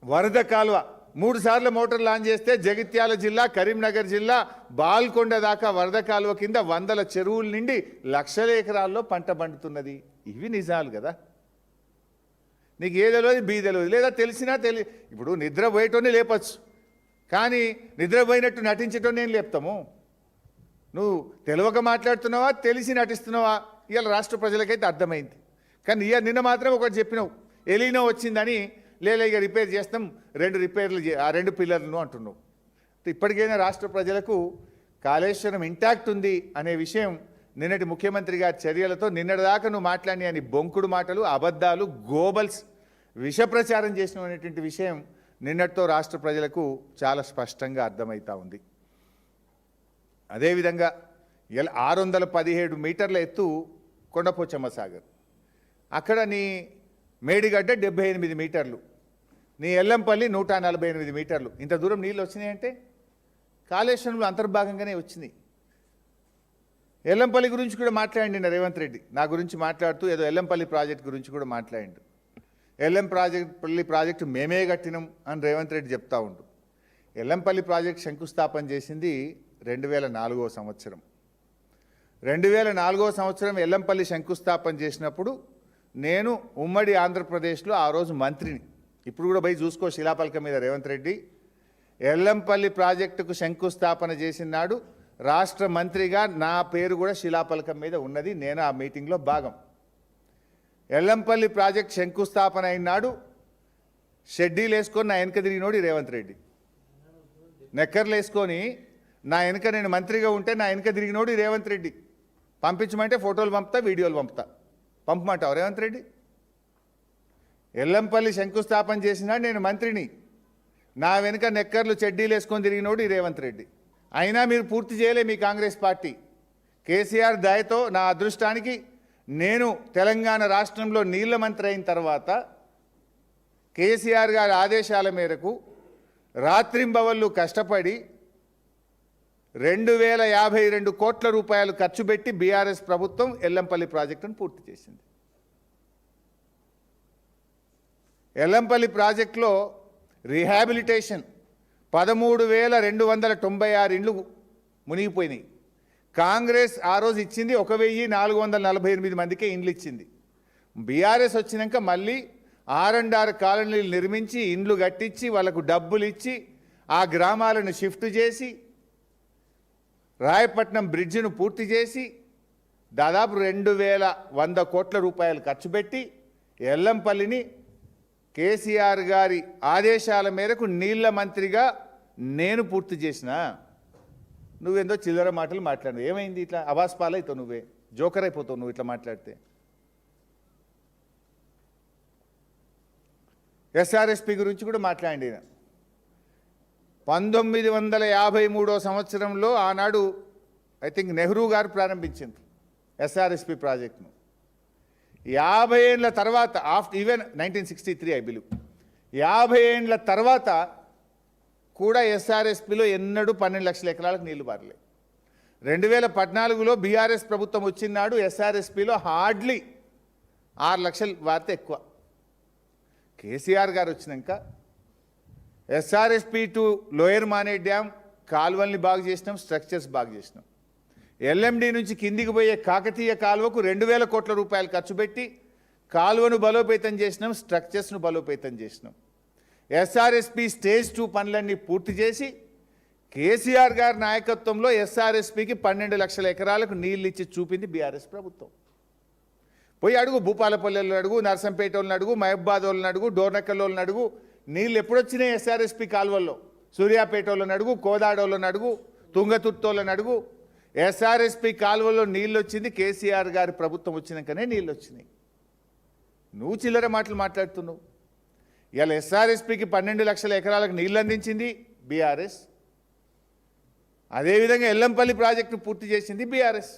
వరద కాలువ 3 సార్లు మోటార్ లాంచ్ చేస్తే జగిత్యాల జిల్లా, కరీంనగర్ జిల్లా, బాల్కొండ దాకా వరద కాలువ కింద వందల చెరువుల నిండి లక్షల ఎకరాల్లో పంట పండుతున్నది. ఇవి నిజాలు కదా. నీకు ఏ తెలియదు, బీ తెలియదు, లేదా తెలిసినా ఇప్పుడు నిద్రపోయేటోనే లేపచ్చు, కానీ నిద్రపోయినట్టు నటించేటోనే ఏం లేపుతాము? నువ్వు తెలియక మాట్లాడుతున్నావా, తెలిసి నటిస్తున్నావా? ఇవాళ రాష్ట్ర ప్రజలకైతే అర్థమైంది. కానీ నిన్న మాత్రం ఒకటి చెప్పినావు, ఎలీనో వచ్చిందని, లేదా ఇక రిపేర్ చేస్తాం, 2 రిపేర్లు ఆ 2 పిల్లర్లను అంటున్నావు. ఇప్పటికైనా రాష్ట్ర ప్రజలకు కాళేశ్వరం ఇంటాక్ట్ ఉంది అనే విషయం నిన్నటి ముఖ్యమంత్రి గారి చర్యలతో, నిన్నటిదాకా నువ్వు మాట్లాడి అని బొంకుడు మాటలు, అబద్ధాలు, గోబల్స్, విష ప్రచారం చేసిన అనేటువంటి విషయం నిన్నటితో రాష్ట్ర ప్రజలకు చాలా స్పష్టంగా అర్థమవుతా ఉంది. అదేవిధంగా 617 మీటర్ల ఎత్తు కొండపోచమ్మ సాగర్, అక్కడ నీ మేడిగడ్డ 78 మీటర్లు, నీ ఎల్లంపల్లి 148 మీటర్లు. ఇంత దూరం నీళ్ళు వచ్చినాయంటే కాళేశ్వరంలో అంతర్భాగంగానే వచ్చినాయి. ఎల్లంపల్లి గురించి కూడా మాట్లాడండి రేవంత్ రెడ్డి. నా గురించి మాట్లాడుతూ ఏదో ఎల్లంపల్లి ప్రాజెక్ట్ గురించి కూడా మాట్లాడిండు. ఎల్లంపల్లి ప్రాజెక్టు మేమే కట్టినాం అని రేవంత్ రెడ్డి చెప్తా ఉండు. ఎల్లంపల్లి ప్రాజెక్ట్ శంకుస్థాపన చేసింది 2004వ సంవత్సరం. 2004వ సంవత్సరం ఎల్లంపల్లి శంకుస్థాపన చేసినప్పుడు నేను ఉమ్మడి ఆంధ్రప్రదేశ్లో ఆ రోజు మంత్రిని. ఇప్పుడు కూడా పోయి చూసుకో శిలాపలకం మీద రేవంత్ రెడ్డి. ఎల్లంపల్లి ప్రాజెక్టుకు శంకుస్థాపన చేసిన నాడు రాష్ట్ర మంత్రిగా నా పేరు కూడా శిలాపలకం మీద ఉన్నది. నేను ఆ మీటింగ్లో భాగం. ఎల్లంపల్లి ప్రాజెక్ట్ శంకుస్థాపన అయినాడు షెడ్డీలు వేసుకొని నా వెనక తిరిగినోడు రేవంత్ రెడ్డి. నెక్కర్లు వేసుకొని నా వెనక, నేను మంత్రిగా ఉంటే నా వెనక తిరిగినోడు రేవంత్ రెడ్డి. పంపించమంటే ఫోటోలు పంపుతా, వీడియోలు పంపుతా. పంపమంటావు రేవంత్ రెడ్డి? ఎల్లంపల్లి శంకుస్థాపన చేసినా నేను మంత్రిని, నా వెనుక నెక్కర్లు చెడ్డీలు వేసుకొని తిరిగినోడు రేవంత్ రెడ్డి. అయినా మీరు పూర్తి చేయలే మీ కాంగ్రెస్ పార్టీ. కేసీఆర్ దయతో నా అదృష్టానికి నేను తెలంగాణ రాష్ట్రంలో నీళ్ల మంత్రి అయిన తర్వాత కేసీఆర్ గారి ఆదేశాల మేరకు రాత్రింబవళ్ళు కష్టపడి 2052 కోట్ల రూపాయలు ఖర్చు పెట్టి బీఆర్ఎస్ ప్రభుత్వం ఎల్లంపల్లి ప్రాజెక్టును పూర్తి చేసింది. ఎల్లంపల్లి ప్రాజెక్టులో రీహాబిలిటేషన్ 13,296 ఇండ్లు మునిగిపోయినాయి. కాంగ్రెస్ ఆ రోజు ఇచ్చింది 1,448 మందికే ఇండ్లు ఇచ్చింది. బీఆర్ఎస్ వచ్చినాక మళ్ళీ 6 కాలనీలు నిర్మించి, ఇండ్లు కట్టించి, వాళ్ళకు డబ్బులు ఇచ్చి, ఆ గ్రామాలను షిఫ్ట్ చేసి, రాయపట్నం బ్రిడ్జిను పూర్తి చేసి, దాదాపు 2,100 కోట్ల రూపాయలు ఖర్చు పెట్టి ఎల్లంపల్లిని కేసీఆర్ గారి ఆదేశాల మేరకు నీళ్ల మంత్రిగా నేను పూర్తి చేసిన. నువ్వేందో చిల్లర మాటలు మాట్లాడు. ఏమైంది? ఇట్లా అవాస్పాలైతావు, నువ్వే జోకర్ అయిపోతావు నువ్వు ఇట్లా మాట్లాడితే. ఎస్ఆర్ఎస్పి గురించి కూడా మాట్లాడి. 1953వ సంవత్సరంలో ఆనాడు ఐ థింక్ నెహ్రూ గారు ప్రారంభించింది ఎస్ఆర్ఎస్పి ప్రాజెక్టును. 50 ఏళ్ళ తర్వాత, ఈవెన్ 1963 ఐ బిలీవ్, 50 ఏళ్ళ తర్వాత కూడా ఎస్ఆర్ఎస్పిలో ఎన్నడూ 12 లక్షల ఎకరాలకు నీళ్లు పారలే. 2014లో బీఆర్ఎస్ ప్రభుత్వం వచ్చినాడు ఎస్ఆర్ఎస్పిలో హార్డ్లీ 6 లక్షలు వారితే ఎక్కువ. కేసీఆర్ గారు వచ్చినాక ఎస్ఆర్ఎస్పి టు లోయర్ మానే డ్యామ్ కాలువల్ని బాగు చేసినాం, స్ట్రక్చర్స్ బాగు చేసినాం. ఎల్ఎండి నుంచి కిందికి పోయే కాకతీయ కాలువకు 2,000 కోట్ల రూపాయలు ఖర్చు పెట్టి కాలువను బలోపేతం చేసినాం, స్ట్రక్చర్స్ను బలోపేతం చేసినాం. ఎస్ఆర్ఎస్పి స్టేజ్ 2 పనులన్నీ పూర్తి చేసి కేసీఆర్ గారి నాయకత్వంలో ఎస్ఆర్ఎస్పికి 12 లక్షల ఎకరాలకు నీళ్ళు ఇచ్చి చూపింది బీఆర్ఎస్ ప్రభుత్వం. పోయి అడుగు, భూపాలపల్లెలను అడుగు, నర్సంపేట వాళ్ళని అడుగు, మహబాద్ వాళ్ళని అడుగు, డోర్నకల్ వాళ్ళని అడుగు. నీళ్ళు ఎప్పుడొచ్చినాయి ఎస్ఆర్ఎస్పి కాలువల్లో? సూర్యాపేట వాళ్ళని అడుగు, కోదాడ వాళ్ళని అడుగు, తుంగతుర్తి వాళ్ళని అడుగు. ఎస్ఆర్ఎస్పి కాలువల్లో నీళ్ళు వచ్చింది కేసీఆర్ గారి ప్రభుత్వం వచ్చినాకనే నీళ్ళు వచ్చినాయి. నువ్వు చిల్లర మాటలు మాట్లాడుతున్నావు. ఇవాళ ఎస్ఆర్ఎస్పికి 12 లక్షల ఎకరాలకు నీళ్ళు అందించింది బీఆర్ఎస్. అదేవిధంగా ఎల్లంపల్లి ప్రాజెక్టు పూర్తి చేసింది బీఆర్ఎస్.